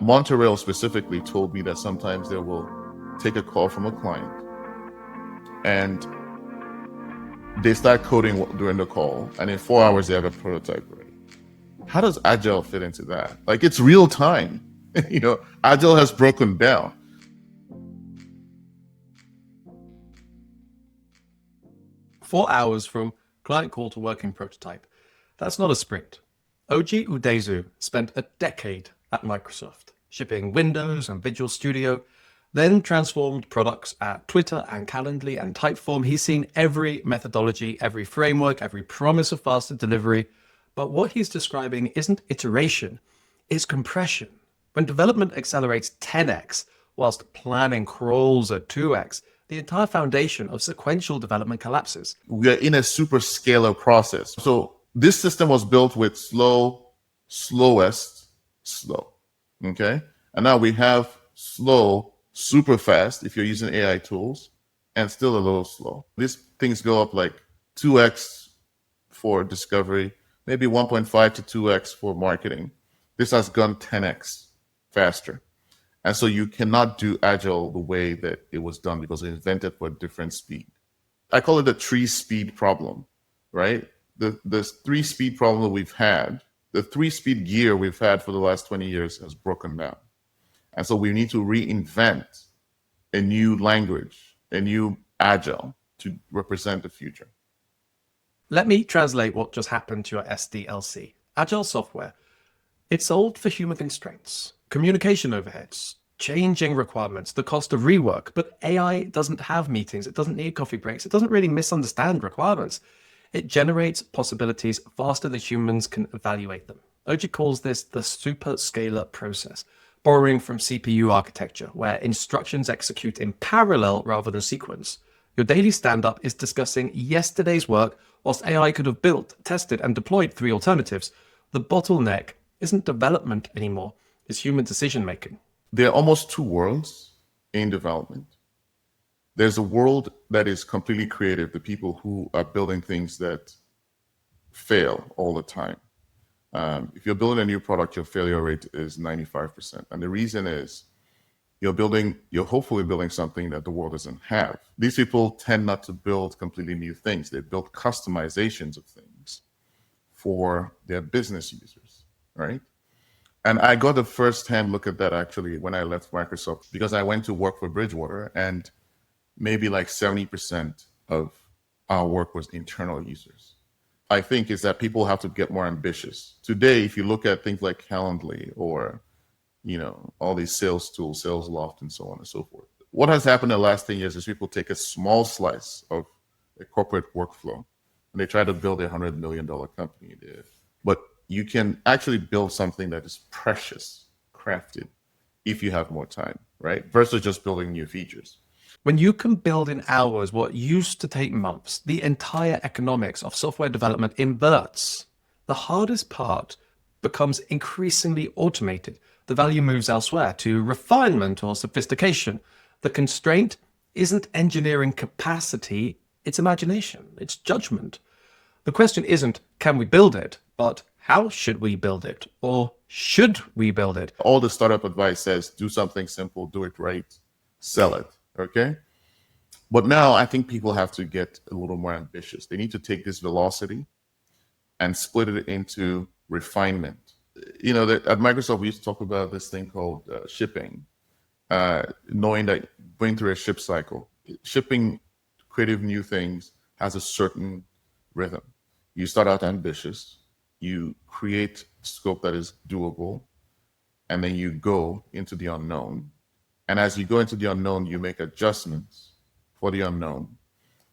Montreal specifically told me that sometimes they will take a call from a client and they start coding during the call, and in 4 hours they have a prototype ready. How does Agile fit into that? Like, it's real time. Agile has broken down. Four hours from client call to working prototype. That's not a sprint. Oji Udezu spent a decade at Microsoft, shipping Windows and Visual Studio, then transformed products at Twitter and Calendly and Typeform. He's seen every methodology, every framework, every promise of faster delivery. But what he's describing isn't iteration, it's compression. When development accelerates 10x, whilst planning crawls at 2x, the entire foundation of sequential development collapses. We are in a super scalar process. So this system was built with slowest, slow. Okay. And now we have slow, super fast if you're using AI tools, and still a little slow. These things go up like 2x for discovery, maybe 1.5 to 2x for marketing. This has gone 10x faster. And so you cannot do Agile the way that it was done because it was invented for a different speed. I call it the 3-speed problem, right? The 3-speed problem that we've had, the 3-speed gear we've had for the last 20 years has broken down. And so we need to reinvent a new language, a new Agile to represent the future. Let me translate what just happened to your SDLC. Agile software. It's sold for human constraints, communication overheads, changing requirements, the cost of rework. But AI doesn't have meetings. It doesn't need coffee breaks. It doesn't really misunderstand requirements. It generates possibilities faster than humans can evaluate them. Oji calls this the superscalar process, borrowing from CPU architecture, where instructions execute in parallel rather than sequence. Your daily stand-up is discussing yesterday's work, whilst AI could have built, tested, and deployed 3 alternatives. The bottleneck isn't development anymore, it's human decision-making. There are almost 2 worlds in development. There's a world that is completely creative, the people who are building things that fail all the time. If you're building a new product, your failure rate is 95%. And the reason is you're hopefully building something that the world doesn't have. These people tend not to build completely new things. They build customizations of things for their business users, right? And I got a first-hand look at that actually when I left Microsoft, because I went to work for Bridgewater, and maybe like 70% of our work was internal users. I think is that people have to get more ambitious. Today, if you look at things like Calendly or, all these sales tools, SalesLoft, and so on and so forth, what has happened in the last 10 years is people take a small slice of a corporate workflow and they try to build $100 million company. But you can actually build something that is precious, crafted, if you have more time, right? Versus just building new features. When you can build in hours what used to take months, the entire economics of software development inverts. The hardest part becomes increasingly automated. The value moves elsewhere to refinement or sophistication. The constraint isn't engineering capacity, it's imagination, it's judgment. The question isn't, can we build it, but how should we build it? Or should we build it? All the startup advice says, do something simple, do it right, sell it. Okay. But now I think people have to get a little more ambitious. They need to take this velocity and split it into refinement. At Microsoft, we used to talk about this thing called shipping, knowing that going through a ship cycle, shipping creative new things has a certain rhythm. You start out ambitious, you create scope that is doable, and then you go into the unknown. And as you go into the unknown, you make adjustments for the unknown.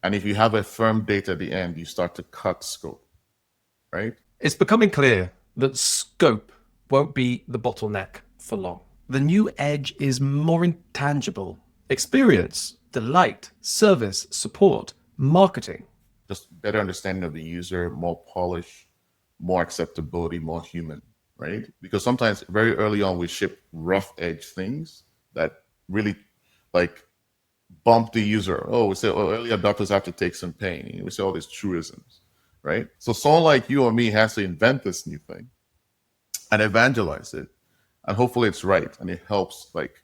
And if you have a firm date at the end, you start to cut scope, right? It's becoming clear that scope won't be the bottleneck for long. The new edge is more intangible. Experience, delight, service, support, marketing. Just better understanding of the user, more polish, more acceptability, more human, right? Because sometimes very early on, we ship rough edge things that really bump the user. We say, early adopters have to take some pain. We say all these truisms, right? So someone like you or me has to invent this new thing and evangelize it and hopefully it's right and it helps like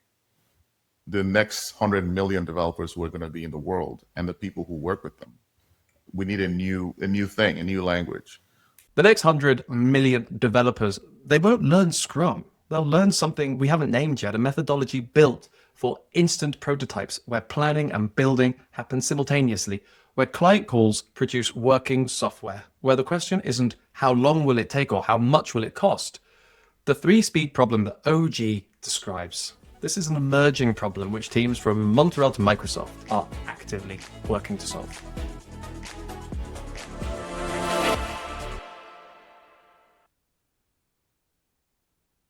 the next 100 million developers who are going to be in the world and the people who work with them. We need a new thing, a new language. The next 100 million developers, they won't learn Scrum. They'll learn something we haven't named yet, a methodology built for instant prototypes where planning and building happen simultaneously, where client calls produce working software, where the question isn't how long will it take or how much will it cost. The 3-speed problem that OG describes. This is an emerging problem which teams from Montreal to Microsoft are actively working to solve.